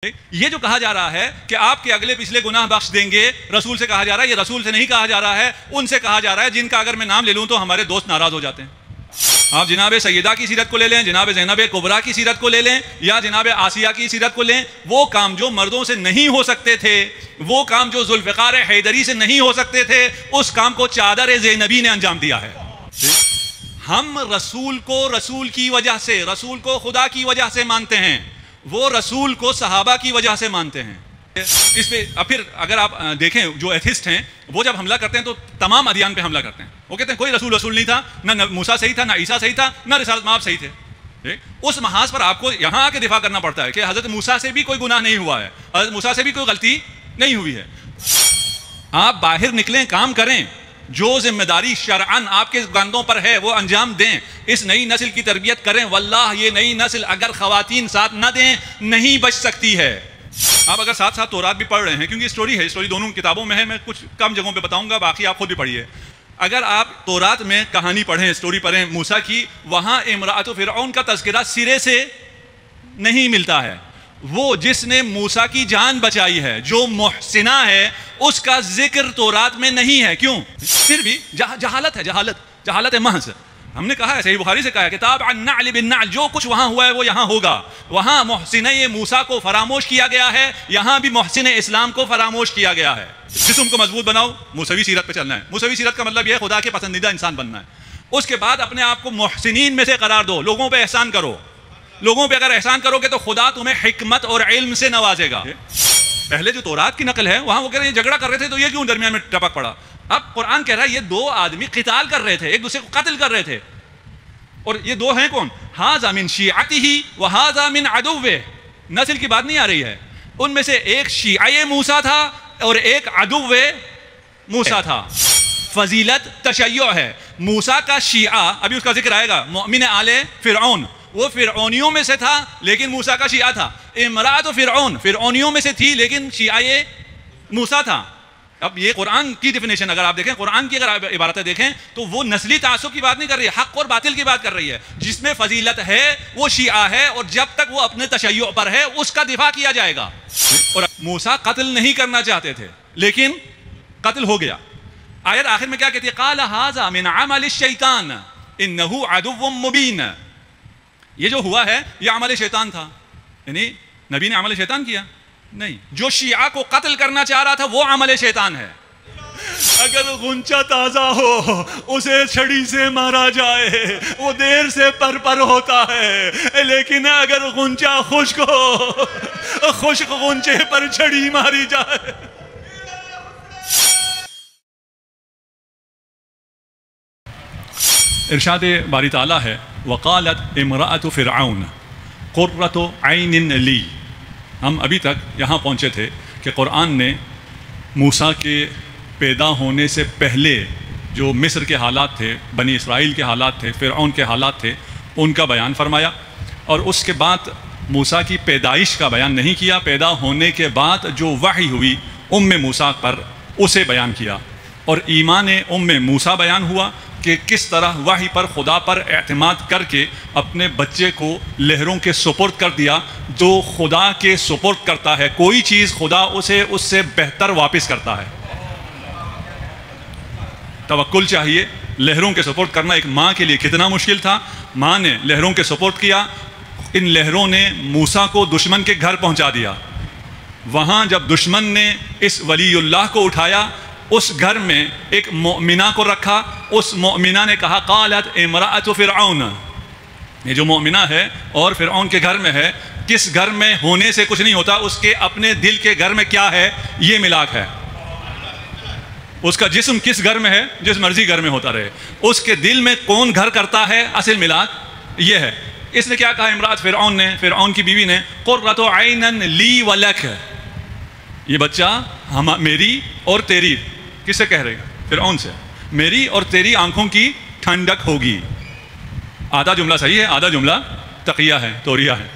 یہ جو کہا جا رہا ہے کہ آپ کے اگلے پچھلے گناہ بخش دیں گے، رسول سے کہا جا رہا ہے، یہ رسول سے نہیں کہا جا رہا ہے، ان سے کہا جا رہا ہے جن کا اگر میں نام لے لوں تو ہمارے دوست ناراض ہو جاتے ہیں۔ آپ جناب سیدہ کی سیرت کو لے لیں، جناب زینب کبریٰ کی سیرت کو لے لیں، یا جناب آسیہ کی سیرت کو لیں، وہ کام جو مردوں سے نہیں ہو سکتے تھے، وہ کام جو ذوالفقار حیدری سے نہیں ہو سکتے تھے، اس کام کو چادر زینبی نے انجام دیا ہے۔ ہم رسول کو رسول کی وجہ سے، رسول کو خدا کی وجہ سے مانتے ہیں، وہ رسول کو صحابہ کی وجہ سے مانتے ہیں۔ اس پہ پھر اگر آپ دیکھیں جو ایتھسٹ ہیں وہ جب حملہ کرتے ہیں تو تمام ادیان پہ حملہ کرتے ہیں۔ وہ کہتے ہیں کوئی رسول نہیں تھا، نہ موسیٰ صحیح تھا، نہ عیسیٰ صحیح تھا، نہ رسالت مآب صحیح تھے۔ اس محاذ پر آپ کو یہاں آ کے دفاع کرنا پڑتا ہے کہ حضرت موسیٰ سے بھی کوئی گناہ نہیں ہوا ہے، حضرت موسیٰ سے بھی کوئی غلطی نہیں ہوئی ہے۔ آپ باہر نکلیں، کام کریں، جو ذمہ داری شرعاً آپ کے کندھوں پر ہے وہ انجام دیں، اس نئی نسل کی تربیت کریں۔ واللہ یہ نئی نسل اگر خواتین ساتھ نہ دیں نہیں بچ سکتی ہے۔ آپ اگر ساتھ ساتھ تورات بھی پڑھ رہے ہیں، کیونکہ اسٹوری دونوں کتابوں میں ہے، میں کچھ کم جگہوں پہ بتاؤں گا، باقی آپ خود بھی پڑھیے۔ اگر آپ تورات میں کہانی پڑھیں، اسٹوری پڑھیں موسیٰ کی، وہاں امرأۃ فرعون کا تذکرہ سرے سے نہیں ملتا ہے۔ وہ جس نے موسیٰ کی جان بچائی ہے، جو محسنہ ہے، اس کا ذکر تورات میں نہیں ہے۔ کیوں؟ پھر بھی جہالت ہے، جہالت محض۔ ہم نے کہا ہے، صحیح بخاری سے کہا ہے، کتاب عن نعل بالنعل، جو کچھ وہاں ہوا ہے وہ یہاں ہوگا۔ وہاں محسنہ موسیٰ کو فراموش کیا گیا ہے، یہاں بھی محسن اسلام کو فراموش کیا گیا ہے۔ جسم کو مضبوط بناؤ، موسوی سیرت پہ چلنا ہے۔ موسوی سیرت کا مطلب یہ ہے خدا کے پسندیدہ انسان بننا ہے۔ اس کے بعد اپنے آپ کو محسنین میں سے قرار دو، لوگوں پہ احسان کرو۔ لوگوں پہ اگر احسان کرو گے تو خدا تمہیں حکمت اور علم سے نوازے گا۔ پہلے جو تورات کی نقل ہے وہاں وہ کہہ رہے ہیں جھگڑا کر رہے تھے تو یہ کیوں درمیان میں ٹپک پڑا؟ اب قرآن کہہ رہا ہے یہ دو آدمی قتال کر رہے تھے، ایک دوسرے کو قتل کر رہے تھے، اور یہ دو ہیں کون؟ ھذا من شیعتہ وھذا من عدوہ۔ نسل کی بات نہیں آ رہی ہے، ان میں سے ایک شیعہ موسیٰ تھا اور ایک عدو موسیٰ تھا۔ فضیلت تشیع ہے۔ موسیٰ کا شیعہ، ابھی اس کا ذکر آئے گا، مؤمن آل فرعون، وہ فرعونیوں میں سے تھا لیکن موسیٰ کا شیعہ تھا۔ امرأۃ فرعون فرعونیوں میں سے تھی لیکن شیعہ موسیٰ تھا۔ اب یہ قرآن کی ڈیفینیشن اگر آپ دیکھیں، قرآن کی اگر عبارتیں دیکھیں تو وہ نسلی تعصب کی بات نہیں کر رہی ہے، حق اور باطل کی بات کر رہی ہے۔ جس میں فضیلت ہے وہ شیعہ ہے، اور جب تک وہ اپنے تشیع پر ہے اس کا دفاع کیا جائے گا۔ اور موسیٰ قتل نہیں کرنا چاہتے تھے لیکن قتل ہو گیا۔ آیت آخر میں کیا کہتی ہے؟ قال ھذا من عمل الشیطان انہ عدو مبین۔ یہ جو ہوا ہے یہ عمل شیطان تھا، یعنی نبی نے عمل شیطان کیا نہیں، جو شیعہ کو قتل کرنا چاہ رہا تھا وہ عمل شیطان ہے۔ اگر غنچہ تازہ ہو اسے چھڑی سے مارا جائے وہ دیر سے پر ہوتا ہے، لیکن اگر غنچہ خشک ہو، خشک غنچے پر چھڑی ماری جائے۔ ارشاد باری تعالیٰ ہے، وقالت امرأۃ فرعون قرۃ عین لی۔ ہم ابھی تک یہاں پہنچے تھے کہ قرآن نے موسیٰ کے پیدا ہونے سے پہلے جو مصر کے حالات تھے، بنی اسرائیل کے حالات تھے، فرعون کے حالات تھے، ان کا بیان فرمایا، اور اس کے بعد موسیٰ کی پیدائش کا بیان نہیں کیا۔ پیدا ہونے کے بعد جو وحی ہوئی موسیٰ پر اسے بیان کیا، اور ایمان موسیٰ بیان ہوا کہ کس طرح وحی پر خدا پر اعتماد کر کے اپنے بچے کو لہروں کے سپرد کر دیا۔ جو خدا کے سپرد کرتا ہے کوئی چیز، خدا اسے اس سے بہتر واپس کرتا ہے۔ توکل چاہیے۔ لہروں کے سپرد کرنا ایک ماں کے لیے کتنا مشکل تھا، ماں نے لہروں کے سپرد کیا، ان لہروں نے موسیٰ کو دشمن کے گھر پہنچا دیا۔ وہاں جب دشمن نے اس ولی اللہ کو اٹھایا، اس گھر میں ایک مؤمنہ کو رکھا، اس مؤمنہ نے کہا قالت امرأۃ فرعون۔ یہ جو مؤمنہ ہے اور فرعون کے گھر میں ہے، کس گھر میں ہونے سے کچھ نہیں ہوتا، اس کے اپنے دل کے گھر میں کیا ہے، یہ ملاک ہے۔ اس کا جسم کس گھر میں ہے، جس مرضی گھر میں ہوتا رہے، اس کے دل میں کون گھر کرتا ہے، اصل ملاک یہ ہے۔ اس نے کیا کہا امرأۃ فرعون نے، فرعون کی بیوی نے، قرۃ عین لی ولک۔ یہ بچہ میری اور تیری، کس سے کہہ رہے گا؟ فرعون سے۔ میری اور تیری آنکھوں کی ٹھنڈک ہوگی۔ آدھا جملہ صحیح ہے، آدھا جملہ تقیہ ہے، توریہ ہے۔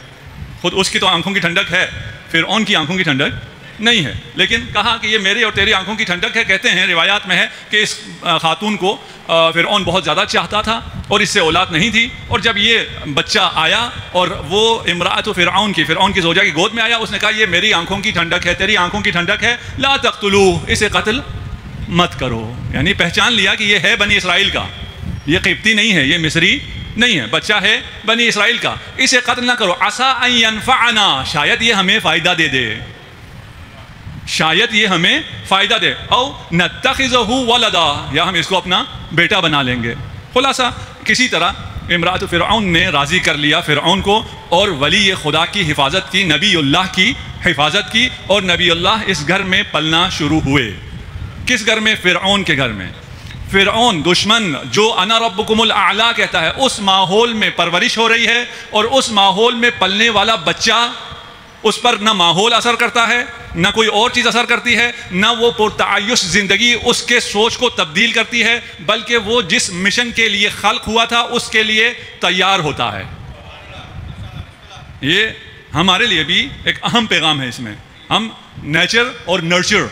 خود اس کی تو آنکھوں کی ٹھنڈک ہے، فرعون کی آنکھوں کی ٹھنڈک نہیں ہے، لیکن کہا کہ یہ میری اور تیری آنکھوں کی ٹھنڈک ہے۔ کہتے ہیں روایات میں ہے کہ اس خاتون کو فرعون بہت زیادہ چاہتا تھا، اور اس سے اولاد نہیں تھی. اور جب یہ بچہ آیا اور وہ امرأۃ فرعون کی زوجہ کی گود میں آیا, اس نے کہا یہ میری آنکھوں کی ٹھنڈک ہے, تیری آنکھوں کی ٹھنڈک ہے, لا تقتلوہ, اسے قتل مت کرو. یعنی پہچان لیا کہ یہ ہے بنی اسرائیل کا, یہ قبطی نہیں ہے, یہ مصری نہیں ہے, بچہ ہے بنی اسرائیل کا, اسے قتل نہ کرو. عسیٰ ان ینفعنا, شاید یہ ہمیں فائدہ دے دے, شاید یہ ہمیں فائدہ دے. او نتخذہ ولدا, یا ہم اس کو اپنا بیٹا بنا لیں گے. خلاصہ کسی طرح امرأۃ فرعون نے راضی کر لیا فرعون کو, اور ولی خدا کی حفاظت کی, نبی اللہ کی حفاظت کی, اور نبی اللہ اس گھر میں پلنا شروع ہوئے. کس گھر میں؟ فرعون کے گھر میں. فرعون دشمن جو انا ربکم الاعلی کہتا ہے, اس ماحول میں پرورش ہو رہی ہے, اور اس ماحول میں پلنے والا بچہ, اس پر نہ ماحول اثر کرتا ہے, نہ کوئی اور چیز اثر کرتی ہے, نہ وہ پرتعیش زندگی اس کے سوچ کو تبدیل کرتی ہے, بلکہ وہ جس مشن کے لیے خلق ہوا تھا اس کے لیے تیار ہوتا ہے. یہ ہمارے لیے بھی ایک اہم پیغام ہے. اس میں ہم نیچر اور نرچر,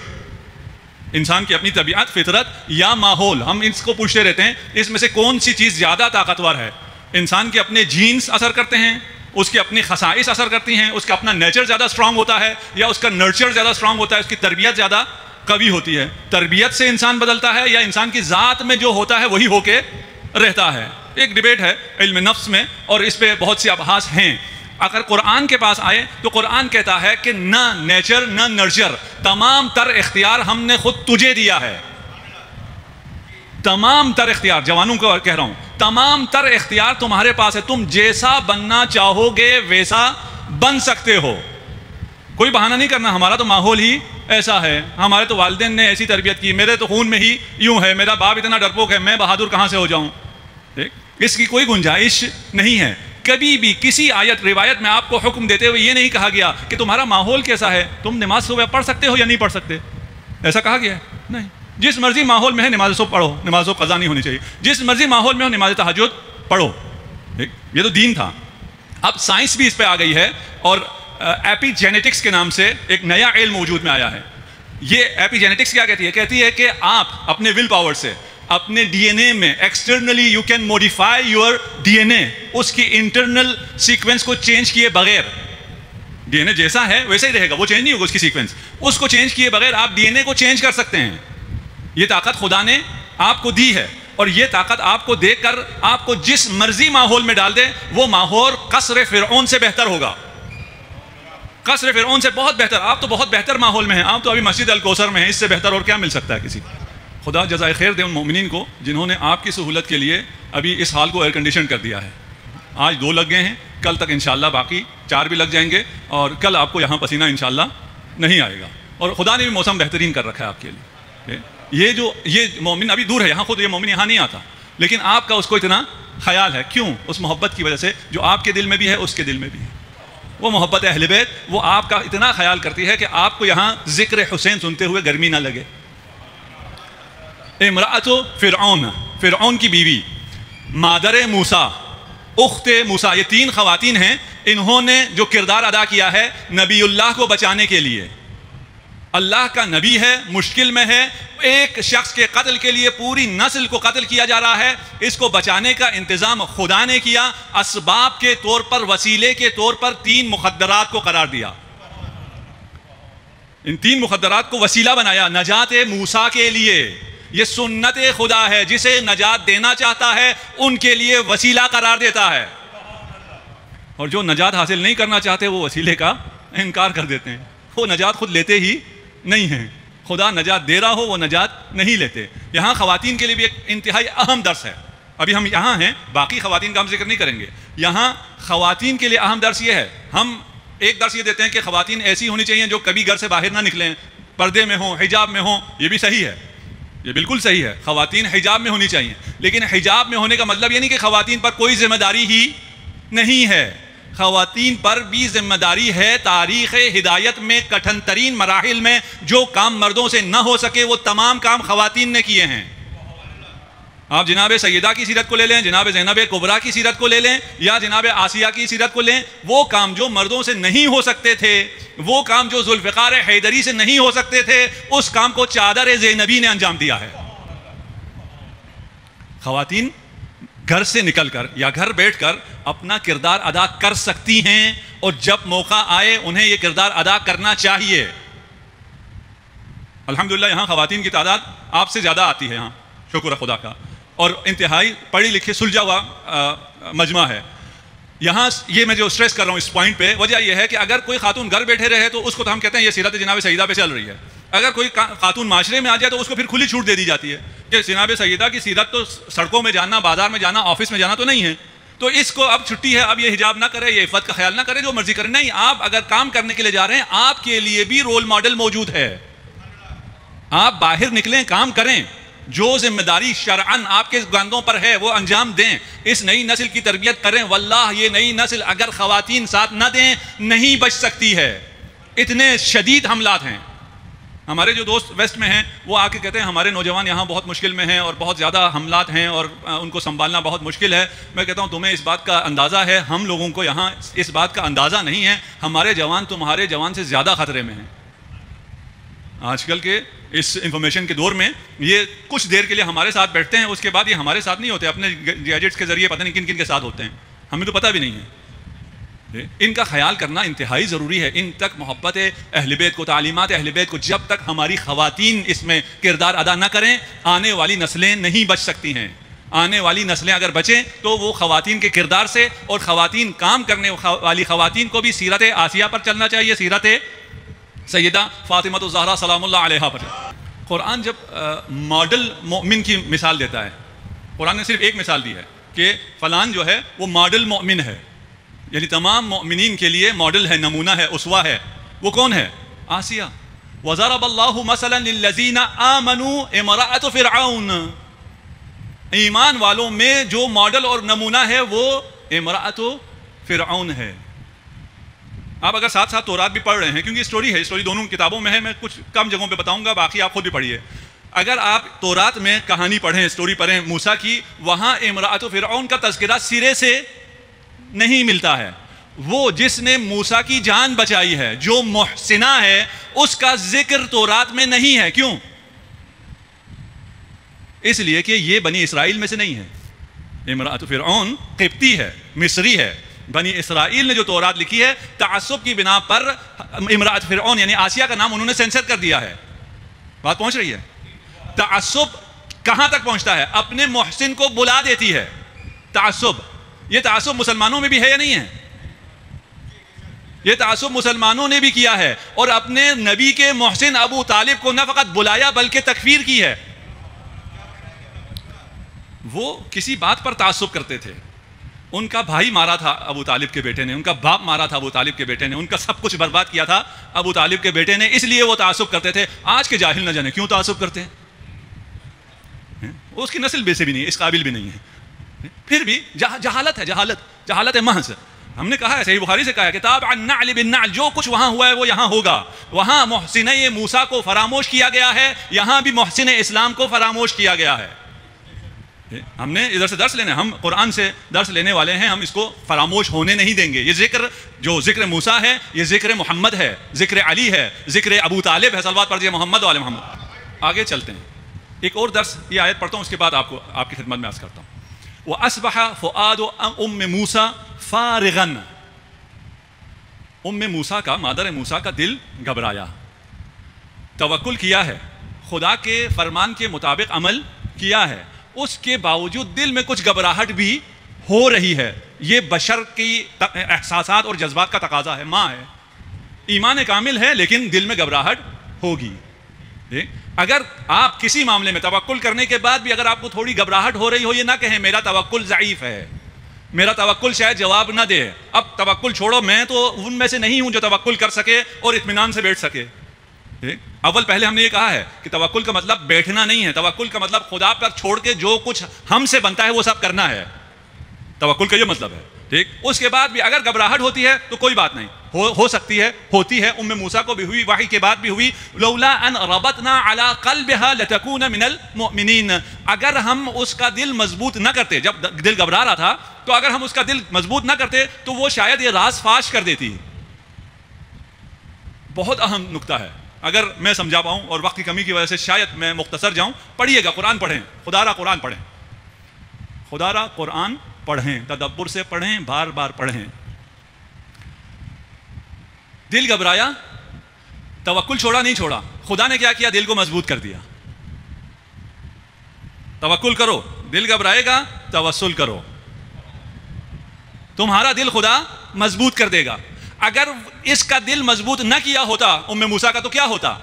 انسان کی اپنی طبیعت, فطرت یا ماحول, ہم اس کو پوچھتے رہتے ہیں اس میں سے کون سی چیز زیادہ طاقتور ہے. انسان کے اپنے جینز اثر کرتے ہیں, اس کی اپنی خصائص اثر کرتی ہیں, اس کا اپنا نیچر زیادہ اسٹرانگ ہوتا ہے, یا اس کا نرچر زیادہ اسٹرانگ ہوتا ہے, اس کی تربیت زیادہ قوی ہوتی ہے. تربیت سے انسان بدلتا ہے, یا انسان کی ذات میں جو ہوتا ہے وہی ہو کے رہتا ہے. ایک ڈیبیٹ ہے علم نفس میں, اور اس پہ بہت سے ابحاث ہیں. اگر قرآن کے پاس آئے تو قرآن کہتا ہے کہ نہ نیچر نہ نرچر, تمام تر اختیار ہم نے خود تجھے دیا ہے. تمام تر اختیار, جوانوں کو کہہ رہا ہوں, تمام تر اختیار تمہارے پاس ہے. تم جیسا بننا چاہو گے ویسا بن سکتے ہو. کوئی بہانہ نہیں کرنا ہمارا تو ماحول ہی ایسا ہے, ہمارے تو والدین نے ایسی تربیت کی, میرے تو خون میں ہی یوں ہے, میرا باپ اتنا ڈرپوک ہے, میں بہادر کہاں سے ہو جاؤں. اس کی کوئی گنجائش نہیں ہے. کبھی بھی کسی آیت روایت میں آپ کو حکم دیتے ہوئے یہ نہیں کہا گیا کہ تمہارا ماحول کیسا ہے, تم نماز صبح پڑھ سکتے ہو یا نہیں پڑھ سکتے, ایسا کہا گیا ہے؟ نہیں. جس مرضی ماحول میں ہے نماز صبح پڑھو, نماز صبح قضا نہیں ہونی چاہیے. جس مرضی ماحول میں ہو نماز تہجد پڑھو. یہ تو دین تھا. اب سائنس بھی اس پہ آ گئی ہے, اور ایپی جینیٹکس کے نام سے ایک نیا علم وجود میں آیا ہے. یہ ایپی جینیٹکس کیا کہتی ہے؟ کہتی ہے کہ آپ اپنے ول پاور سے اپنے ڈی این اے میں externally you can modify your D N A, اس کی انٹرنل سیکوینس کو چینج کیے بغیر, ڈی این اے جیسا ہے ویسا ہی رہے گا, وہ چینج نہیں ہوگا اس کی سیکوینس, اس کو چینج کیے بغیر آپ ڈی این اے کو چینج کر سکتے ہیں. یہ طاقت خدا نے آپ کو دی ہے, اور یہ طاقت آپ کو دے کر آپ کو جس مرضی ماحول میں ڈال دے, وہ ماحول قصر فرعون سے بہتر ہوگا, قصر فرعون سے بہت بہتر. آپ تو بہت بہتر ماحول میں ہیں, آپ تو ابھی مسجد الکوثر میں ہیں, اس سے بہتر اور کیا مل سکتا ہے کسی کو. خدا جزائے خیر دے ان مومنین کو جنہوں نے آپ کی سہولت کے لیے ابھی اس حال کو ایئر کنڈیشن کر دیا ہے. آج 2 لگ گئے ہیں, کل تک انشاءاللہ باقی 4 بھی لگ جائیں گے, اور کل آپ کو یہاں پسینہ انشاءاللہ نہیں آئے گا. اور خدا نے بھی موسم بہترین کر رکھا ہے آپ کے لیے. یہ مومن ابھی دور ہے, یہاں خود یہ مومن یہاں نہیں آتا, لیکن آپ کا اس کو اتنا خیال ہے. کیوں؟ اس محبت کی وجہ سے جو آپ کے دل میں بھی ہے اس کے دل میں بھی ہے. وہ محبت اہل بیت, وہ آپ کا اتنا خیال کرتی ہے کہ آپ کو یہاں ذکر حسین سنتے ہوئے گرمی نہ لگے. امرأۃ فرعون, فرعون کی بیوی, مادر موسیٰ, اخت موسیٰ, یہ 3 خواتین ہیں. انہوں نے جو کردار ادا کیا ہے نبی اللہ کو بچانے کے لیے. اللہ کا نبی ہے, مشکل میں ہے, ایک شخص کے قتل کے لیے پوری نسل کو قتل کیا جا رہا ہے, اس کو بچانے کا انتظام خدا نے کیا. اسباب کے طور پر, وسیلے کے طور پر 3 مخدرات کو قرار دیا. ان 3 مخدرات کو وسیلہ بنایا نجات موسیٰ کے لیے. یہ سنت خدا ہے, جسے نجات دینا چاہتا ہے ان کے لیے وسیلہ قرار دیتا ہے, اور جو نجات حاصل نہیں کرنا چاہتے وہ وسیلے کا انکار کر دیتے ہیں. وہ نجات خود لیتے ہی نہیں ہیں, خدا نجات دے رہا ہو وہ نجات نہیں لیتے. یہاں خواتین کے لیے بھی ایک انتہائی اہم درس ہے. ابھی ہم یہاں ہیں, باقی خواتین کا ہم ذکر نہیں کریں گے. یہاں خواتین کے لیے اہم درس یہ ہے, ہم ایک درس یہ دیتے ہیں کہ خواتین ایسی ہونی چاہیے جو کبھی گھر سے باہر نہ نکلیں, پردے میں ہوں, حجاب میں ہوں. یہ بھی صحیح ہے, یہ بالکل صحیح ہے, خواتین حجاب میں ہونی چاہیے. لیکن حجاب میں ہونے کا مطلب یہ نہیں کہ خواتین پر کوئی ذمہ داری ہی نہیں ہے. خواتین پر بھی ذمہ داری ہے. تاریخ ہدایت میں کٹھن ترین مراحل میں جو کام مردوں سے نہ ہو سکے وہ تمام کام خواتین نے کیے ہیں. آپ جناب سیدہ کی سیرت کو لے لیں, جناب زینب کبریٰ کی سیرت کو لے لیں, یا جناب آسیہ کی سیرت کو لیں, وہ کام جو مردوں سے نہیں ہو سکتے تھے, وہ کام جو ذوالفقار حیدری سے نہیں ہو سکتے تھے, اس کام کو چادر زینبی نے انجام دیا ہے. خواتین گھر سے نکل کر یا گھر بیٹھ کر اپنا کردار ادا کر سکتی ہیں، اور جب موقع آئے انہیں یہ کردار ادا کرنا چاہیے۔ الحمدللہ یہاں خواتین کی تعداد آپ سے زیادہ آتی ہے، یہاں شکر خدا کا، اور انتہائی پڑھی لکھی سلجھا ہوا مجمع ہے یہاں۔ یہ میں جو اسٹریس کر رہا ہوں اس پوائنٹ پہ، وجہ یہ ہے کہ اگر کوئی خاتون گھر بیٹھے رہے تو اس کو تو ہم کہتے ہیں یہ سیرت جناب سیدہ پہ چل رہی ہے، اگر کوئی خاتون معاشرے میں آ جائے تو اس کو پھر کھلی چھوٹ دے دی جاتی ہے کہ جناب سیدہ کی سیرت تو سڑکوں میں جانا، بازار میں جانا، آفس میں جانا تو نہیں ہے، تو اس کو اب چھٹی ہے، اب یہ حجاب نہ کرے، یہ عفت کا خیال نہ کرے، جو مرضی کرے۔ نہیں، آپ اگر کام کرنے کے لیے جا رہے ہیں آپ کے لیے بھی رول ماڈل موجود ہے، آپ باہر نکلیں، کام کریں، جو ذمہ داری شرعاً آپ کے کندھوں پر ہے وہ انجام دیں، اس نئی نسل کی تربیت کریں۔ واللہ یہ نئی نسل اگر خواتین ساتھ نہ دیں نہیں بچ سکتی ہے، اتنے شدید حملات ہیں۔ ہمارے جو دوست ویسٹ میں ہیں وہ آ کے کہتے ہیں ہمارے نوجوان یہاں بہت مشکل میں ہیں اور بہت زیادہ حملات ہیں اور ان کو سنبھالنا بہت مشکل ہے۔ میں کہتا ہوں تمہیں اس بات کا اندازہ ہے، ہم لوگوں کو یہاں اس بات کا اندازہ نہیں ہے، ہمارے جوان تمہارے جوان سے زیادہ خطرے میں ہیں۔ آج کل کے اس انفارمیشن کے دور میں یہ کچھ دیر کے لیے ہمارے ساتھ بیٹھتے ہیں، اس کے بعد یہ ہمارے ساتھ نہیں ہوتے، اپنے گیجٹس کے ذریعے پتہ نہیں کن کن کے ساتھ ہوتے ہیں، ہمیں تو پتہ بھی نہیں ہے۔ ان کا خیال کرنا انتہائی ضروری ہے، ان تک محبت اہل بیت کو، تعلیمات اہل بیت کو جب تک ہماری خواتین اس میں کردار ادا نہ کریں آنے والی نسلیں نہیں بچ سکتی ہیں۔ آنے والی نسلیں اگر بچیں تو وہ خواتین کے کردار سے، اور خواتین کام کرنے والی خواتین کو بھی سیرت آسیہ پر چلنا چاہیے، سیرت سیدہ فاطمہ الزہرا سلام اللہ علیہا پر۔ قرآن جب ماڈل مومن کی مثال دیتا ہے، قرآن نے صرف ایک مثال دی ہے کہ فلان جو ہے وہ ماڈل مومن ہے، یعنی تمام مومنین کے لیے ماڈل ہے، نمونہ ہے، اسوہ ہے۔ وہ کون ہے؟ آسیہ۔ وَضَرَبَ اللَّهُ مَثَلًا لِلَّذِينَ آمَنُوا امرأة فرعون، ایمان والوں میں جو ماڈل اور نمونہ ہے وہ امرأة فرعون ہے۔ آپ اگر ساتھ ساتھ تورات بھی پڑھ رہے ہیں، کیونکہ سٹوری ہے، سٹوری دونوں کتابوں میں ہے، میں کچھ کم جگہوں پہ بتاؤں گا، باقی آپ خود بھی پڑھیے۔ اگر آپ تورات میں کہانی پڑھیں، سٹوری پڑھیں موسیٰ کی، وہاں امرأة فرعون کا تذکرہ سرے سے نہیں ملتا ہے۔ وہ جس نے موسیٰ کی جان بچائی ہے، جو محسنہ ہے، اس کا ذکر تورات میں نہیں ہے۔ کیوں؟ اس لیے کہ یہ بنی اسرائیل میں سے نہیں ہے۔ امرأة فرعون قبطی ہے، مصری ہے۔ بنی اسرائیل نے جو تورات لکھی ہے، تعصب کی بنا پر امرأة فرعون یعنی آسیہ کا نام انہوں نے سینسر کر دیا ہے۔ بات پہنچ رہی ہے؟ تعصب کہاں تک پہنچتا ہے؟ اپنے محسن کو بلا دیتی ہے تعصب۔ یہ تعصب مسلمانوں میں بھی ہے یا نہیں ہے؟ یہ تعصب مسلمانوں نے بھی کیا ہے، اور اپنے نبی کے محسن ابو طالب کو نہ فقط بلایا بلکہ تکفیر کی ہے۔ وہ کسی بات پر تعصب کرتے تھے، ان کا بھائی مارا تھا ابو طالب کے بیٹے نے، ان کا باپ مارا تھا ابو طالب کے بیٹے نے، ان کا سب کچھ برباد کیا تھا ابو طالب کے بیٹے نے، اس لیے وہ تعصب کرتے تھے۔ آج کے جاہل نہ جانے کیوں تعصب کرتے ہیں، اس کی نسل بے سے بھی نہیں ہے، اس قابل بھی نہیں ہے، پھر بھی جہالت ہے، جہالت محض۔ ہم نے کہا ہے، صحیح بخاری سے کہا ہے، کتاب عن نعل بالنعل، جو کچھ وہاں ہوا ہے وہ یہاں ہوگا۔ وہاں محسنہ موسیٰ کو فراموش کیا گیا ہے، یہاں بھی محسن اسلام کو فراموش کیا گیا ہے۔ ہم نے ادھر سے درس لینا ہے، ہم قرآن سے درس لینے والے ہیں، ہم اس کو فراموش ہونے نہیں دیں گے۔ یہ ذکر جو ذکر موسیٰ ہے، یہ ذکر محمد ہے، ذکر علی ہے، ذکر ابو طالب ہے، صلوات پڑھ دیجیے محمد وعلی محمد۔ آگے چلتے ہیں، ایک اور درس یہ آیت پڑھتا ہوں، اس کے بعد آپ کی خدمت میں عرض کرتا ہوں۔ وَأَصْبَحَ فُؤَادُ أُمِّ مُوسَى فَارِغًا، موسیٰ کا، مادر موسیٰ کا دل گھبرایا، توکل کیا ہے، خدا کے فرمان کے مطابق عمل کیا ہے، اس کے باوجود دل میں کچھ گھبراہٹ بھی ہو رہی ہے۔ یہ بشر کی احساسات اور جذبات کا تقاضا ہے، ماں ہے، ایمان کامل ہے لیکن دل میں گھبراہٹ ہوگی۔ اگر آپ کسی معاملے میں توکل کرنے کے بعد بھی اگر آپ کو تھوڑی گھبراہٹ ہو رہی ہو، یہ نہ کہیں میرا توکل ضعیف ہے، میرا توکل شاید جواب نہ دے، اب توکل چھوڑو، میں تو ان میں سے نہیں ہوں جو توکل کر سکے اور اطمینان سے بیٹھ سکے۔ اول پہلے ہم نے یہ کہا ہے کہ توکل کا مطلب بیٹھنا نہیں ہے، توکل کا مطلب خدا پر چھوڑ کے جو کچھ ہم سے بنتا ہے وہ سب کرنا ہے، توکل کا یہ مطلب ہے۔ ٹھیک، اس کے بعد بھی اگر گھبراہٹ ہوتی ہے تو کوئی بات نہیں، ہو سکتی ہے، ہوتی ہے، موسیٰ کو بھی ہوئی، وحی کے بعد بھی ہوئی۔ لولا ان ربطنا على قلبها لتكون من المؤمنین، اگر ہم اس کا دل مضبوط نہ کرتے، جب دل گھبرا رہا تھا تو اگر ہم اس کا دل مضبوط نہ کرتے تو وہ شاید یہ راز فاش کر دیتی۔ بہت اہم نکتہ ہے، اگر میں سمجھا پاؤں، اور وقت کی کمی کی وجہ سے شاید میں مختصر جاؤں، پڑھیے گا، قرآن پڑھیں، خدا را قرآن پڑھیں۔ خدا را قرآن پڑھیں، تدبر سے پڑھیں، بار بار پڑھیں. دل گھبرایا، توکل چھوڑا نہیں چھوڑا، خدا نے کیا کیا؟ دل کو مضبوط کر دیا. توکل کرو، دل گھبرائے گا توسل کرو، تمہارا دل خدا مضبوط کر دے گا. اگر اس کا دل مضبوط نہ کیا ہوتا ام موسیٰ کا تو کیا ہوتا؟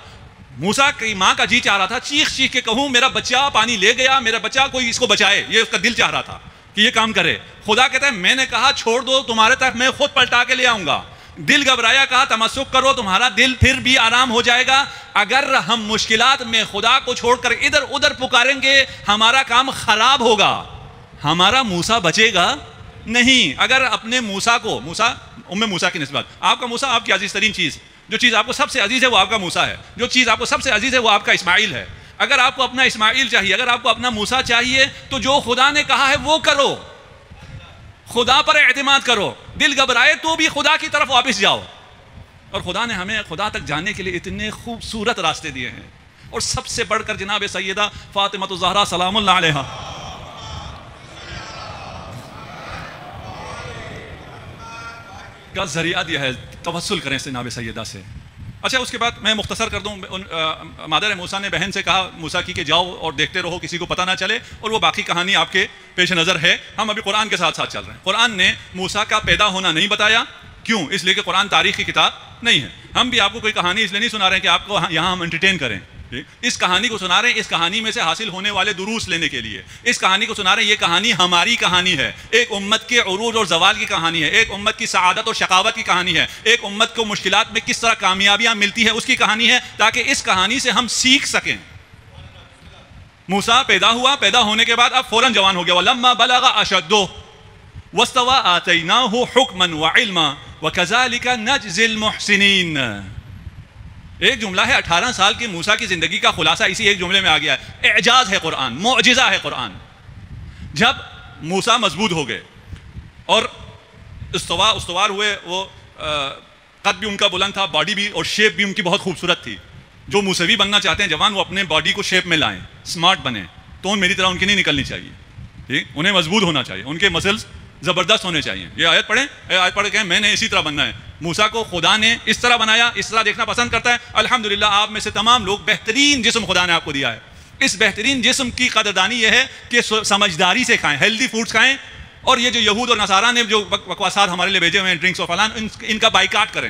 موسیٰ کی ماں کا جی چاہ رہا تھا چیخ چیخ کے کہوں میرا بچہ پانی لے گیا، میرا بچہ کوئی اس کو بچائے، یہ اس کا دل چاہ رہا تھا کہ یہ کام کرے. خدا کہتا ہے میں نے کہا چھوڑ دو، تمہارے طرف میں خود پلٹا کے لے آؤں گا. دل گھبرایا، کہا تمسک کرو، تمہارا دل پھر بھی آرام ہو جائے گا. اگر ہم مشکلات میں خدا کو چھوڑ کر ادھر ادھر پکاریں گے ہمارا کام خراب ہوگا، ہمارا موسیٰ بچے گا نہیں. اگر اپنے موسیٰ کو، ام موسیٰ کی نسبت، آپ کا موسیٰ آپ کی عزیز ترین چیز، جو چیز آپ کو سب سے عزیز ہے وہ آپ کا موسیٰ ہے، جو چیز آپ کو سب سے عزیز ہے وہ آپ کا اسماعیل ہے. اگر آپ کو اپنا اسماعیل چاہیے، اگر آپ کو اپنا موسیٰ چاہیے تو جو خدا نے کہا ہے وہ کرو، خدا پر اعتماد کرو. دل گھبرائے تو بھی خدا کی طرف واپس جاؤ. اور خدا نے ہمیں خدا تک جانے کے لیے اتنے خوبصورت راستے دیے ہیں، اور سب سے بڑھ کر جناب سیدہ فاطمہ الزہرا سلام اللہ علیہا کا ذریعہ دیا ہے. توسل کریں جناب سیدہ سے. اچھا اس کے بعد میں مختصر کر دوں، مادر موسیٰ نے بہن سے کہا موسیٰ کی کہ جاؤ اور دیکھتے رہو کسی کو پتہ نہ چلے، اور وہ باقی کہانی آپ کے پیش نظر ہے. ہم ابھی قرآن کے ساتھ ساتھ چل رہے ہیں. قرآن نے موسیٰ کا پیدا ہونا نہیں بتایا، کیوں؟ اس لیے کہ قرآن تاریخ کی کتاب نہیں ہے. ہم بھی آپ کو کوئی کہانی اس لیے نہیں سنا رہے ہیں کہ آپ کو یہاں ہم انٹرٹین کریں. اس کہانی کو سنا رہے ہیں اس کہانی میں سے حاصل ہونے والے دروس لینے کے لیے. اس کہانی کو سنا رہے ہیں، یہ کہانی ہماری کہانی ہے، ایک امت کے عروج اور زوال کی کہانی ہے، ایک امت کی سعادت اور شقاوت کی کہانی ہے، ایک امت کو مشکلات میں کس طرح کامیابیاں ملتی ہیں اس کی کہانی ہے، تاکہ اس کہانی سے ہم سیکھ سکیں. موسیٰ پیدا ہوا، پیدا ہونے کے بعد اب فوراً جوان ہو گیا. وَلَمَّا بَلَغَ أَشُدَّهُ وَاسْتَوَىٰ آتَيْنَاهُ حُكْمًا وَعِلْمًا وَكَذَلِكَ نَجْزِي الْمُحْسِنِينَ. ایک جملہ ہے، 18 سال کی موسیٰ کی زندگی کا خلاصہ اسی ایک جملے میں آ گیا ہے. اعجاز ہے قرآن، معجزہ ہے قرآن. جب موسیٰ مضبوط ہو گئے اور استوار ہوئے، وہ قد بھی ان کا بلند تھا، باڈی بھی اور شیپ بھی ان کی بہت خوبصورت تھی. جو موسوی بننا چاہتے ہیں جوان، وہ اپنے باڈی کو شیپ میں لائیں، سمارٹ بنیں. تون میری طرح ان کی نہیں نکلنی چاہیے، ٹھیک؟ انہیں مضبوط ہونا چاہیے، ان کے مسلز زبردست ہونے چاہیے. یہ آیت پڑھیں، آیت پڑھ کے میں نے اسی طرح بننا ہے. موسیٰ کو خدا نے اس طرح بنایا، اس طرح دیکھنا پسند کرتا ہے. الحمدللہ آپ میں سے تمام لوگ بہترین جسم خدا نے آپ کو دیا ہے. اس بہترین جسم کی قدردانی یہ ہے کہ سمجھداری سے کھائیں، ہیلدی فوڈز کھائیں. اور یہ جو یہود اور نصارہ نے جو بکواسات ہمارے لیے بھیجے ہوئے ہیں، ڈرنکس اور فلان، ان کا بائیکاٹ کریں.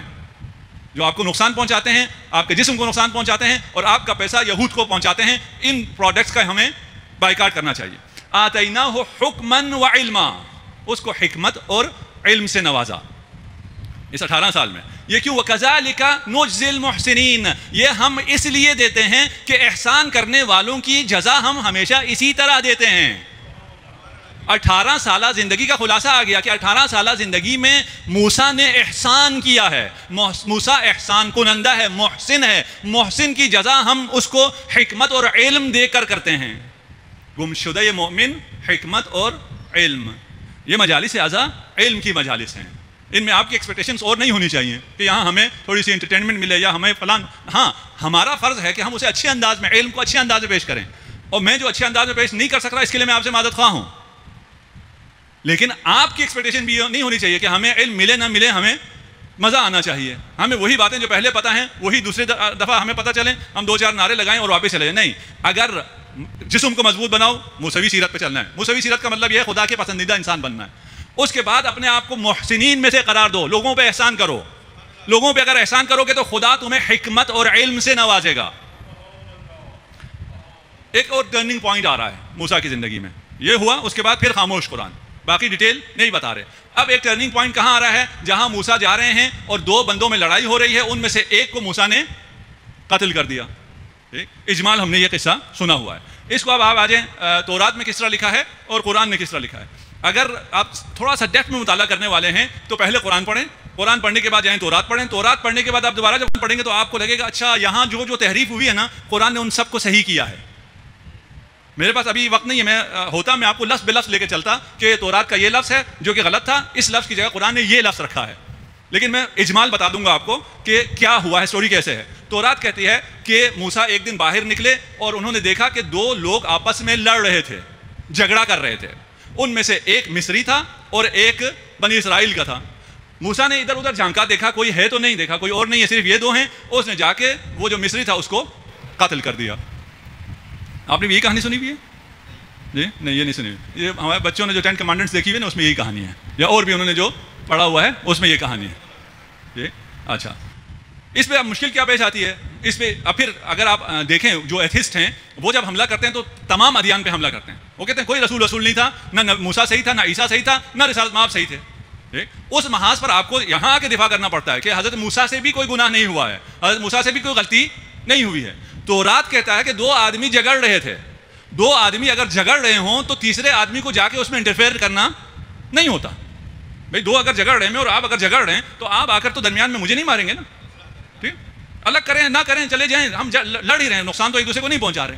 جو آپ کو نقصان پہنچاتے ہیں، آپ کے جسم کو نقصان پہنچاتے ہیں اور آپ کا پیسہ یہود کو پہنچاتے ہیں، ان پروڈکٹس کا ہمیں بائیکاٹ کرنا چاہیے. آتیناہ حکماً وعلما، اس کو حکمت اور علم سے نوازا اس 18 سال میں. یہ کیوں؟ وَكَذَلِكَ نُجْزِي الْمُحْسِنِينَ، یہ ہم اس لیے دیتے ہیں کہ احسان کرنے والوں کی جزا ہم ہمیشہ اسی طرح دیتے ہیں. 18 سالہ زندگی کا خلاصہ آ گیا کہ 18 سالہ زندگی میں موسیٰ نے احسان کیا ہے. موسیٰ احسان کنندہ ہے، محسن ہے. محسن کی جزا ہم اس کو حکمت اور علم دے کر کرتے ہیں. گمشدہ مومن، حکمت اور علم، یہ مجالس اعضاء علم کی مجالس ہیں. ان میں آپ کی ایکسپیکٹیشنز اور نہیں ہونی چاہیے کہ یہاں ہمیں تھوڑی سی انٹرٹینمنٹ ملے یا ہمیں فلان. ہاں، ہمارا فرض ہے کہ ہم اسے اچھے انداز میں، علم کو اچھے انداز میں پیش کریں. اور میں جو اچھے انداز میں پیش نہیں کر سک رہا، اس کے لیے میں آپ سے معذرت خواہ ہوں. لیکن آپ کی ایکسپیکٹیشن بھی نہیں ہونی چاہیے کہ ہمیں علم ملے نہ ملے ہمیں مزہ آنا چاہیے. ہمیں وہی باتیں جو پہلے پتہ ہیں وہی دوسری دفعہ ہمیں پتہ چلیں، ہم 2-4 نعرے لگائیں اور واپس چلے جائیں. نہیں، اگر جسم کو مضبوط بناؤ، موسوی سیرت پہ چلنا ہے. موسوی سیرت کا مطلب یہ ہے خدا کے پسندیدہ انسان بننا ہے. اس کے بعد اپنے آپ کو محسنین میں سے قرار دو، لوگوں پہ احسان کرو. لوگوں پہ اگر احسان کرو گے تو خدا تمہیں حکمت اور علم سے نوازے گا. ایک اور ٹرننگ پوائنٹ آ رہا ہے موسیٰ کی زندگی میں. یہ ہوا، اس کے بعد پھر خاموش قرآن، باقی ڈیٹیل نہیں بتا رہے. اب ایک ٹرننگ پوائنٹ کہاں آ رہا ہے؟ جہاں موسیٰ جا رہے ہیں اور 2 بندوں میں لڑائی ہو رہی ہے، ان میں سے ایک کو موسیٰ نے قتل کر دیا. اجمال ہم نے یہ قصہ سنا ہوا ہے. اس کو اب آپ آ جائیں تورات میں کس طرح لکھا ہے اور قرآن میں کس طرح لکھا ہے. اگر آپ تھوڑا سا ڈیپتھ میں مطالعہ کرنے والے ہیں تو پہلے قرآن پڑھیں، قرآن پڑھنے کے بعد جائیں تورات پڑھیں. تورات پڑھنے کے بعد آپ دوبارہ جب پڑھیں گے تو آپ کو لگے گا اچھا یہاں جو تحریف ہوئی ہے نا، قرآن نے ان سب کو صحیح کیا ہے. میرے پاس ابھی وقت نہیں ہے، میں آپ کو لفظ بے لفظ لے کے چلتا کہ تورات کا یہ لفظ ہے جو کہ غلط تھا، اس لفظ کی جگہ قرآن نے یہ لفظ رکھا ہے. لیکن میں اجمال بتا دوں گا آپ کو کہ کیا ہوا ہے، سٹوری کیسے ہے. تورات کہتی ہے کہ موسیٰ ایک دن باہر نکلے اور انہوں نے دیکھا کہ 2 لوگ آپس میں لڑ رہے تھے، جھگڑا کر رہے تھے. ان میں سے ایک مصری تھا اور ایک بنی اسرائیل کا تھا. موسیٰ نے ادھر ادھر جھانکا, دیکھا کوئی ہے تو نہیں, دیکھا کوئی اور نہیں ہے, صرف یہ دو ہیں. اس نے جا کے وہ جو مصری تھا اس کو قتل کر دیا. آپ نے بھی یہ کہانی سنی ہوئی ہے؟ جی نہیں, یہ نہیں سنی ہوئی. یہ ہمارے بچوں نے جو 10 کمانڈمنٹس دیکھی ہوئی نا, اس میں یہی کہانی ہے, یا اور بھی انہوں نے جو پڑھا ہوا ہے اس میں یہ کہانی ہے. جی اچھا, اس پہ اب مشکل کیا پیش آتی ہے اس پہ؟ اب پھر اگر آپ دیکھیں جو ایتھسٹ ہیں وہ جب حملہ کرتے ہیں تو تمام ادیان پہ حملہ کرتے ہیں. وہ کہتے ہیں کوئی رسول نہیں تھا, نہ موسیٰ صحیح تھا, نہ عیسیٰ صحیح تھا, نہ رسالت مآب صحیح تھے. اس محاذ پر آپ کو یہاں آ کے دفاع کرنا پڑتا ہے کہ حضرت موسیٰ سے بھی کوئی گناہ نہیں ہوا ہے, حضرت موسیٰ سے بھی کوئی غلطی نہیں ہوئی ہے. تورات کہتا ہے کہ 2 آدمی جھگڑ رہے تھے, 2 آدمی اگر جھگڑ رہے ہوں تو تیسرے آدمی کو جا کے اس میں انٹرفیئر کرنا نہیں ہوتا. بھائی 2 اگر جھگڑ رہے ہیں اور آپ اگر جھگڑ رہے ہیں تو آپ آ کر تو درمیان میں مجھے نہیں ماریں گے نا. ٹھیک, الگ کریں نہ کریں, چلے جائیں, ہم لڑ ہی رہے ہیں, نقصان تو ایک دوسرے کو نہیں پہنچا رہے.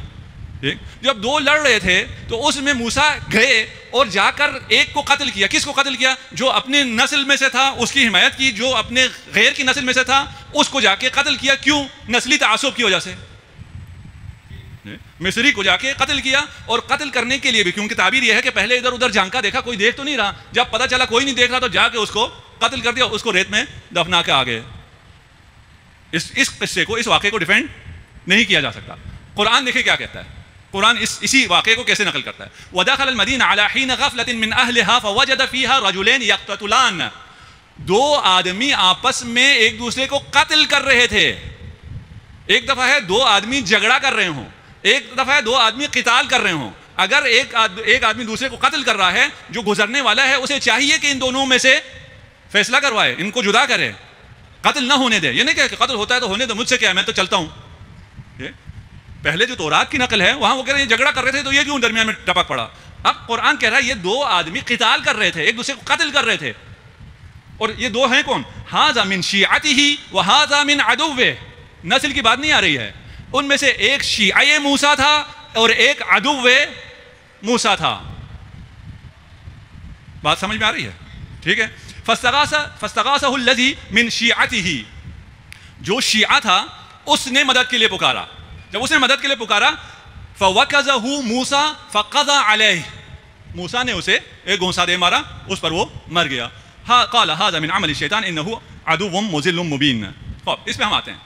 ٹھیک, جب 2 لڑ رہے تھے تو اس میں موسیٰ گئے اور جا کر ایک کو قتل کیا. کس کو قتل کیا؟ جو اپنے نسل میں سے تھا اس کی حمایت کی, جو اپنے غیر کی نسل میں سے تھا اس کو جا کے قتل کیا. کیوں؟ نسلی تعصب کی وجہ سے. مصری کو جا کے قتل کیا, اور قتل کرنے کے لیے بھی کیونکہ تعبیر یہ ہے کہ پہلے ادھر ادھر جھانکا, دیکھا کوئی دیکھ تو نہیں رہا, جب پتہ چلا کوئی نہیں دیکھ رہا تو جا کے اس کو قتل کر دیا, اس کو ریت میں دفنا کے آ گئے. اس قصے کو, اس واقعے کو ڈیفینڈ نہیں کیا جا سکتا. قرآن دیکھیں کیا کہتا ہے, قرآن اسی واقعے کو کیسے نقل کرتا ہے. وَدَخَلَ الْمَدِينَ عَلَى حِينَ غَفْلَةٍ مِّنْ أَهْلِهَا فَوَجَدَ فِيهَا رَجُلَيْنِ يَقْتَتِلَانِ. 2 آدمی آپس میں ایک دوسرے کو قتل کر رہے تھے. ایک دفعہ ہے 2 آدمی جھگڑا کر رہے ہوں, ایک دفعہ ہے 2 آدمی قتال کر رہے ہوں. اگر ایک آدمی دوسرے کو قتل کر رہا ہے, جو گزرنے والا ہے اسے چاہیے کہ ان دونوں میں سے فیصلہ کروائے, ان کو جدا کرے, قتل نہ ہونے دے. یہ نہیں کہ قتل ہوتا ہے تو ہونے دے, مجھ سے کیا, میں تو چلتا ہوں. پہلے جو تورات کی نقل ہے وہاں وہ کہہ رہے ہیں جھگڑا کر رہے تھے تو یہ کیوں درمیان میں ٹپک پڑا. اب قرآن کہہ رہا ہے یہ 2 آدمی قتال کر رہے تھے, ایک دوسرے کو قتل کر رہے تھے, اور یہ 2 ہیں کون؟ ھذا من شیعته وھذا من عدوه. نسل کی بات نہیں آ رہی ہے, ان میں سے ایک شیعہ موسیٰ تھا اور ایک عدو موسیٰ تھا. بات سمجھ میں آ رہی ہے؟ ٹھیک ہے. فاستغاثه الذی من شیعته, جو شیعہ تھا اس نے مدد کے لیے پکارا. جب اس نے مدد کے لیے پکارا فوکزہ موسیٰ فقضى علیہ, موسیٰ نے اسے ایک گھونسا دے مارا, اس پر وہ مر گیا. قال ھذا من عمل الشیطان انہ عدو مضل مبین. اس پہ ہم آتے ہیں.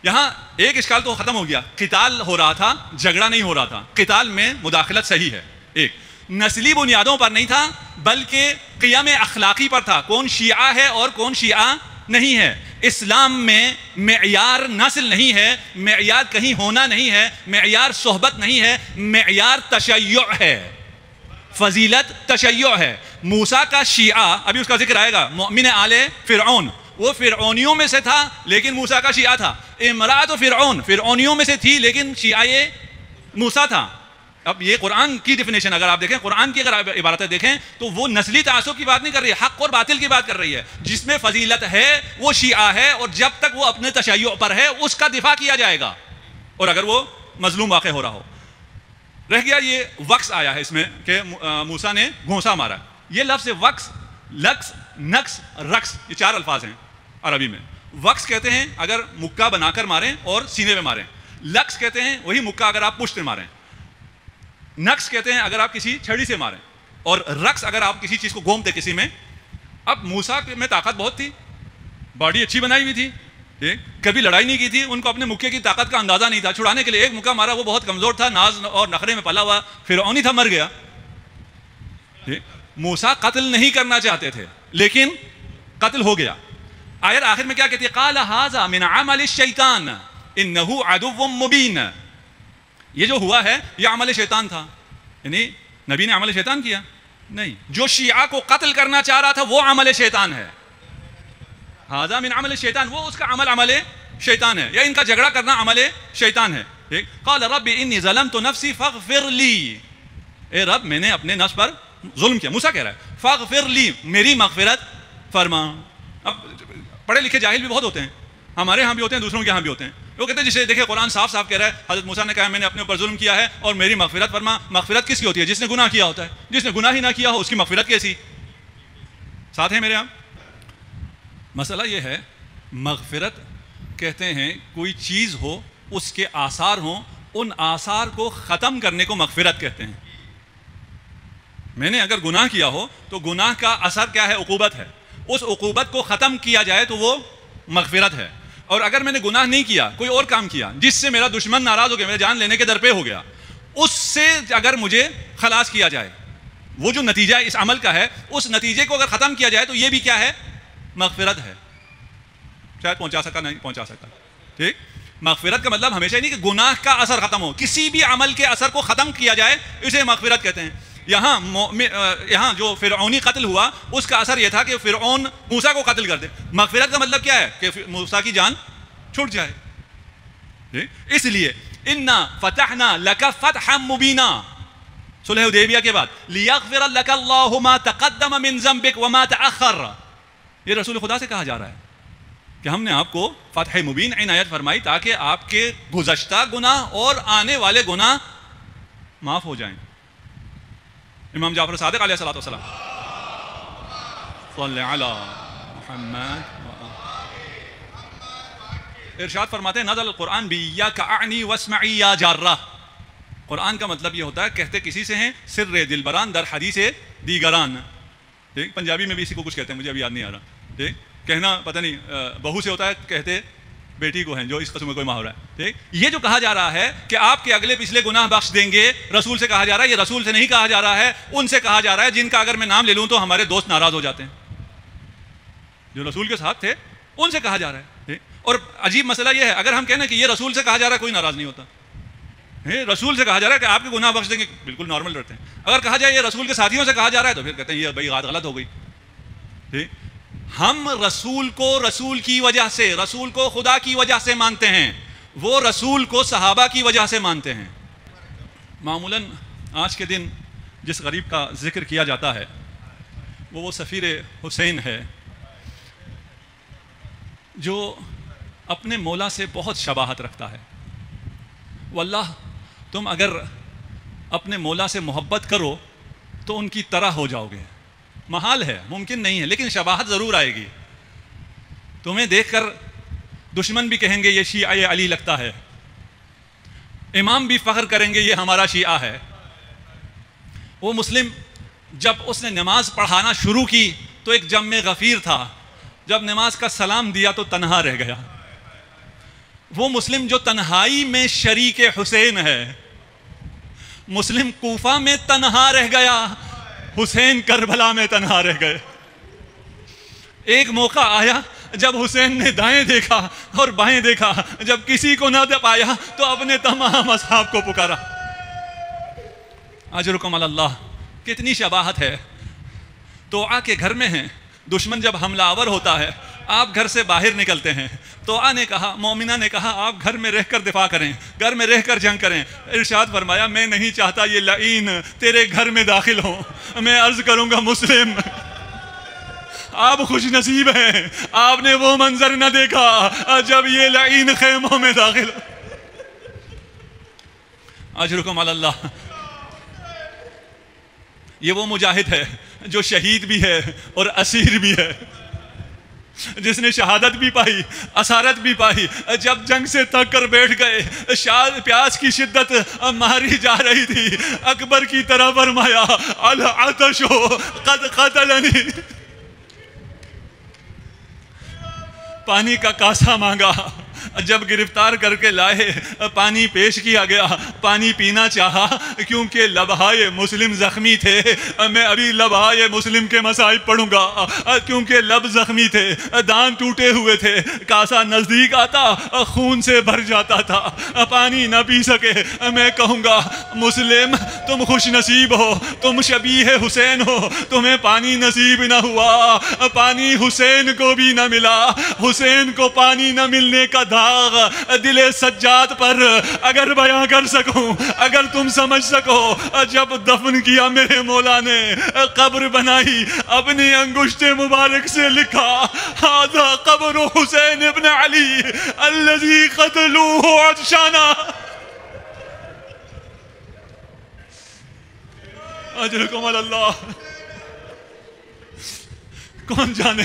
یہاں ایک اشکال تو ختم ہو گیا, قتال ہو رہا تھا, جھگڑا نہیں ہو رہا تھا. قتال میں مداخلت صحیح ہے, ایک نسلی بنیادوں پر نہیں تھا بلکہ قیام اخلاقی پر تھا, کون شیعہ ہے اور کون شیعہ نہیں ہے. اسلام میں معیار نسل نہیں ہے, معیار کہیں ہونا نہیں ہے, معیار صحبت نہیں ہے, معیار تشیع ہے, فضیلت تشیع ہے. موسیٰ کا شیعہ, ابھی اس کا ذکر آئے گا, مؤمن آل فرعون, وہ فرعونیوں میں سے تھا لیکن موسیٰ کا شیعہ تھا. امرأۃ فرعون فرعونیوں میں سے تھی لیکن شیعہ موسیٰ تھا. اب یہ قرآن کی ڈیفینیشن اگر آپ دیکھیں, قرآن کی اگر عبارتیں دیکھیں تو وہ نسلی تعصب کی بات نہیں کر رہی ہے, حق اور باطل کی بات کر رہی ہے. جس میں فضیلت ہے وہ شیعہ ہے, اور جب تک وہ اپنے تشیع پر ہے اس کا دفاع کیا جائے گا, اور اگر وہ مظلوم واقع ہو رہا ہو. رہ گیا یہ وقس آیا ہے اس میں کہ موسیٰ نے گھونسا مارا. یہ لفظ وقس, لقس, نقص, رقص, یہ 4 الفاظ ہیں عربی میں. وقس کہتے ہیں اگر مکہ بنا کر ماریں اور سینے پہ ماریں. لقس کہتے ہیں وہی مکہ اگر آپ پشت پہ ماریں. نقص کہتے ہیں اگر آپ کسی چھڑی سے ماریں, اور رقص اگر آپ کسی چیز کو گھوم دیں کسی میں. اب موسیٰ میں طاقت بہت تھی, باڈی اچھی بنائی ہوئی تھی, کبھی لڑائی نہیں کی تھی, ان کو اپنے مکے کی طاقت کا اندازہ نہیں تھا. چھڑانے کے لیے ایک مکہ مارا, وہ بہت کمزور تھا, ناز اور نخرے میں پلا ہوا فرعونی تھا, مر گیا. موسیٰ قتل نہیں کرنا چاہتے تھے لیکن قتل ہو گیا. آیت آخر میں کیا کہتی ہے؟ قال ھذا من عمل الشیطان انہ عدو مبین. یہ جو ہوا ہے یہ عمل شیطان تھا, یعنی نبی نے عمل شیطان کیا نہیں, جو شیعہ کو قتل کرنا چاہ رہا تھا وہ عمل شیطان ہے. ھذا من عمل الشیطان, وہ اس کا عمل شیطان ہے, یا ان کا جھگڑا کرنا عمل شیطان ہے. قال رب انی ظلمت نفسی فاغفر لی, اے رب میں نے اپنے نفس پر ظلم کیا. موسیٰ کہہ رہا ہے فاغفر لی, میری مغفرت فرما. اب پڑھے لکھے جاہل بھی بہت ہوتے ہیں, ہمارے ہاں بھی ہوتے ہیں, دوسروں کے ہاں بھی ہوتے ہیں. وہ کہتے ہیں جسے دیکھیں قرآن صاف صاف کہہ رہا ہے, حضرت موسیٰ نے کہا میں نے اپنے اوپر ظلم کیا ہے اور میری مغفرت فرما. مغفرت کس کی ہوتی ہے؟ جس نے گناہ کیا ہوتا ہے. جس نے گناہ ہی نہ کیا ہو اس کی مغفرت کیسی؟ ساتھ ہیں میرے یہاں. مسئلہ یہ ہے, مغفرت کہتے ہیں کوئی چیز ہو, اس کے آثار ہوں, ان آثار کو ختم کرنے کو مغفرت کہتے ہیں. میں نے اگر گناہ کیا ہو تو گناہ کا اثر کیا ہے؟ عقوبت ہے. اس عقوبت کو ختم کیا جائے تو وہ مغفرت ہے. اور اگر میں نے گناہ نہیں کیا، کوئی اور کام کیا جس سے میرا دشمن ناراض ہو گیا، میرے جان لینے کے در پہ ہو گیا، اس سے اگر مجھے خلاص کیا جائے، وہ جو نتیجہ اس عمل کا ہے اس نتیجے کو اگر ختم کیا جائے تو یہ بھی کیا ہے؟ مغفرت ہے. شاید پہنچا سکا نہیں پہنچا سکتا. ٹھیک. مغفرت کا مطلب ہمیشہ نہیں کہ گناہ کا اثر ختم ہو، کسی بھی عمل کے اثر کو ختم کیا جائے اسے مغفرت کہتے ہیں. یہاں جو فرعونی قتل ہوا اس کا اثر یہ تھا کہ فرعون موسیٰ کو قتل کر دے. مغفرت کا مطلب کیا ہے؟ کہ موسیٰ کی جان چھوٹ جائے. اس لیے انا فتحنا لک فتحا مبینا، صلح حدیبیہ کے بعد، لیغفر لک اللہ ما تقدم من ذنبک وما تأخر. یہ رسول خدا سے کہا جا رہا ہے کہ ہم نے آپ کو فتح مبین عنایت فرمائی تاکہ آپ کے گزشتہ گناہ اور آنے والے گناہ معاف ہو جائیں. امام جعفر صادق علیہ السلام صلی علی محمد ارشاد فرماتے ہیں نزل القرآن بِإِيَّاكَ أَعْنِي وَاسْمَعِي يَا جَارَّةً. قرآن کا مطلب یہ ہوتا ہے کہتے کسی سے ہیں سر دلبران در حدیث دیگران. ٹھیک. پنجابی میں بھی اسی کو کچھ کہتے ہیں، مجھے ابھی یاد نہیں آ رہا. ٹھیک. کہنا پتہ نہیں بہو سے ہوتا ہے، کہتے بیٹی کو ہیں، جو اس قسم میں کوئی محاورہ ہے. ٹھیک. یہ جو کہا جا رہا ہے کہ آپ کے اگلے پچھلے گناہ بخش دیں گے، رسول سے کہا جا رہا ہے. یہ رسول سے نہیں کہا جا رہا ہے، ان سے کہا جا رہا ہے جن کا اگر میں نام لے لوں تو ہمارے دوست ناراض ہو جاتے ہیں. جو رسول کے ساتھ تھے ان سے کہا جا رہا ہے. ٹھیک. اور عجیب مسئلہ یہ ہے، اگر ہم کہنا کہ یہ رسول سے کہا جا رہا ہے کوئی ناراض نہیں ہوتا. رسول سے کہا جا رہا ہے کہ آپ کے گناہ بخش دیں گے، بالکل نارمل رہتے ہیں. اگر کہا جائے یہ رسول کے ساتھیوں سے کہا جا رہا ہے تو پھر کہتے ہیں یہ بھائی بات غلط ہو گئی. ٹھیک. ہم رسول کو رسول کی وجہ سے، رسول کو خدا کی وجہ سے مانتے ہیں، وہ رسول کو صحابہ کی وجہ سے مانتے ہیں. معمولاً آج کے دن جس غریب کا ذکر کیا جاتا ہے وہ سفیر حسین ہے جو اپنے مولا سے بہت شباہت رکھتا ہے. واللہ تم اگر اپنے مولا سے محبت کرو تو ان کی طرح ہو جاؤ گے. محال ہے، ممکن نہیں ہے، لیکن شباہت ضرور آئے گی. تمہیں دیکھ کر دشمن بھی کہیں گے یہ شیعہ علی لگتا ہے، امام بھی فخر کریں گے یہ ہمارا شیعہ ہے. وہ مسلم جب اس نے نماز پڑھانا شروع کی تو ایک جم غفیر تھا، جب نماز کا سلام دیا تو تنہا رہ گیا. وہ مسلم جو تنہائی میں شریک حسین ہے، مسلم کوفہ میں تنہا رہ گیا، حسین کربلا میں تنہا رہ گئے. ایک موقع آیا جب حسین نے دائیں دیکھا اور بائیں دیکھا، جب کسی کو نہ دے پایا تو اپنے تمام اصحاب کو پکارا. اجرکم علی اللہ. کتنی شباہت ہے. توعا کے گھر میں ہیں، دشمن جب حملہ آور ہوتا ہے آپ گھر سے باہر نکلتے ہیں. توعا نے کہا، مومنہ نے کہا آپ گھر میں رہ کر دفاع کریں، گھر میں رہ کر جنگ کریں. ارشاد فرمایا میں نہیں چاہتا یہ لعین تیرے گھر میں داخل ہوں. میں عرض کروں گا مسلم آپ خوش نصیب ہیں، آپ نے وہ منظر نہ دیکھا جب یہ لعین خیموں میں داخل ہو. اجرکم علی اللہ. یہ وہ مجاہد ہے جو شہید بھی ہے اور اسیر بھی ہے، جس نے شہادت بھی پائی، اسارت بھی پائی. جب جنگ سے تھک کر بیٹھ گئے، پیاس کی شدت ماری جا رہی تھی، اکبر کی طرح فرمایا العطش قد قتلنی. پانی کا کاسا مانگا، جب گرفتار کر کے لائے پانی پیش کیا گیا، پانی پینا چاہا کیونکہ لبہائے مسلم زخمی تھے. میں ابھی لبہائے مسلم کے مصائب پڑھوں گا کیونکہ لب زخمی تھے، دان ٹوٹے ہوئے تھے. کاسا نزدیک آتا خون سے بھر جاتا تھا، پانی نہ پی سکے. میں کہوں گا مسلم تم خوش نصیب ہو، تم شبیہ حسین ہو، تمہیں پانی نصیب نہ ہوا، پانی حسین کو بھی نہ ملا. حسین کو پانی نہ ملنے کا داغ دل سجاد پر اگر بیان کر سکوں، اگر تم سمجھ سکو. جب دفن کیا میرے مولا نے، قبر بنائی، اپنی انگشت مبارک سے لکھا ھذا قبر حسین ابن علی الذی قتلوہ عطشانا. اجرکم علی اللہ. کون جانے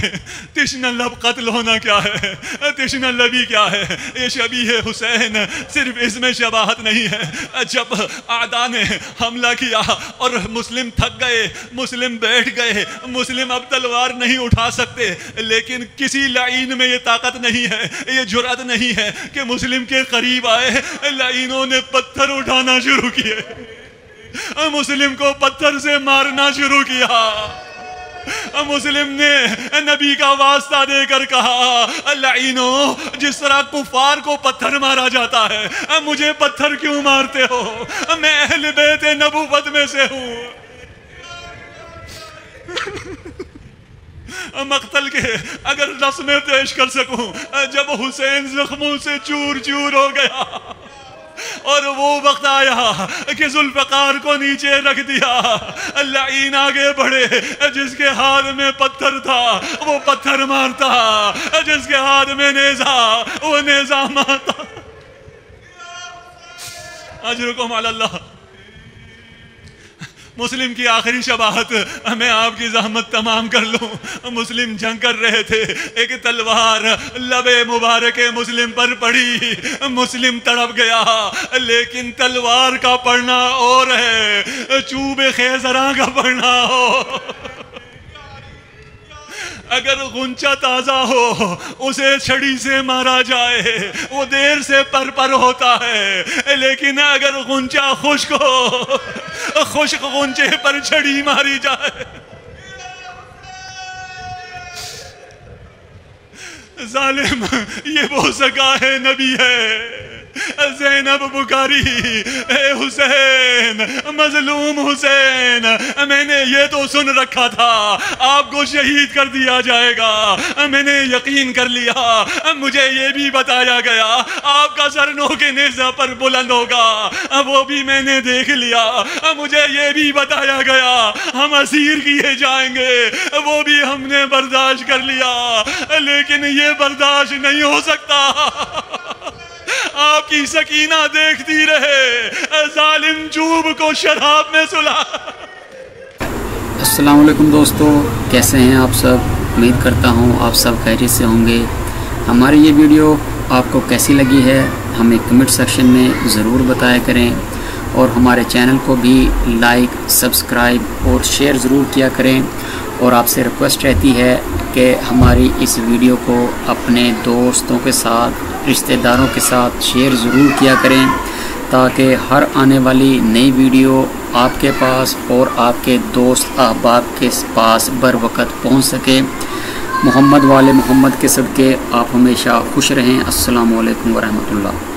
تشنہ لب قتل ہونا کیا ہے، تشنہ لبی کیا ہے. یہ شبیہ حسین صرف اس میں شباہت نہیں ہے. جب اعداء نے حملہ کیا اور مسلم تھک گئے، مسلم بیٹھ گئے، مسلم اب تلوار نہیں اٹھا سکتے، لیکن کسی لعین میں یہ طاقت نہیں ہے، یہ جرأت نہیں ہے کہ مسلم کے قریب آئے. لعینوں نے پتھر اٹھانا شروع کیے، مسلم کو پتھر سے مارنا شروع کیا. مسلم نے نبی کا واسطہ دے کر کہا لعینوں، جس طرح کفار کو پتھر مارا جاتا ہے مجھے پتھر کیوں مارتے ہو؟ میں اہل بیت نبوت میں سے ہوں. مقتل کے اگر رسمیں پیش کر سکوں، جب حسین زخموں سے چور چور ہو گیا اور وہ وقت آیا کہ ذوالفقار کو نیچے رکھ دیا، لعین آگے بڑھے، جس کے ہاتھ میں پتھر تھا وہ پتھر مارتا، جس کے ہاتھ میں نیزہ وہ نیزہ مارتا. اجرکم علی اللہ. مسلم کی آخری شباہت میں آپ کی زحمت تمام کر لوں. مسلم جنگ کر رہے تھے، ایک تلوار لب مبارک مسلم پر پڑی، مسلم تڑپ گیا، لیکن تلوار کا پڑنا اور ہے، چوب خیزراں کا پڑنا ہو. اگر غنچہ تازہ ہو اسے چھڑی سے مارا جائے وہ دیر سے پر ہوتا ہے، لیکن اگر غنچہ خشک ہو، خشک غنچے پر چھڑی ماری جائے. ظالم یہ وہ سگاہ نبی ہے. زینب بکاری، اے حسین، مظلوم حسین، میں نے یہ تو سن رکھا تھا آپ کو شہید کر دیا جائے گا، میں نے یقین کر لیا. مجھے یہ بھی بتایا گیا آپ کا سر نو کے نیزہ پر بلند ہوگا، وہ بھی میں نے دیکھ لیا. مجھے یہ بھی بتایا گیا ہم اسیر کیے جائیں گے، وہ بھی ہم نے برداشت کر لیا، لیکن یہ برداشت نہیں ہو سکتا. آپ کی سکینہ دیکھتی رہے، ظالم چوب کو شراب میں سلا. السلام علیکم دوستو، کیسے ہیں آپ سب؟ امید کرتا ہوں آپ سب خیریت سے ہوں گے. ہماری یہ ویڈیو آپ کو کیسی لگی ہے ہمیں کمنٹ سیکشن میں ضرور بتایا کریں، اور ہمارے چینل کو بھی لائک، سبسکرائب اور شیئر ضرور کیا کریں. اور آپ سے ریکویسٹ رہتی ہے کہ ہماری اس ویڈیو کو اپنے دوستوں کے ساتھ، رشتہ داروں کے ساتھ شیئر ضرور کیا کریں، تاکہ ہر آنے والی نئی ویڈیو آپ کے پاس اور آپ کے دوست احباب کے پاس بر وقت پہنچ سکے. محمد والے محمد کے صدقے آپ ہمیشہ خوش رہیں. السلام علیکم ورحمۃ اللہ.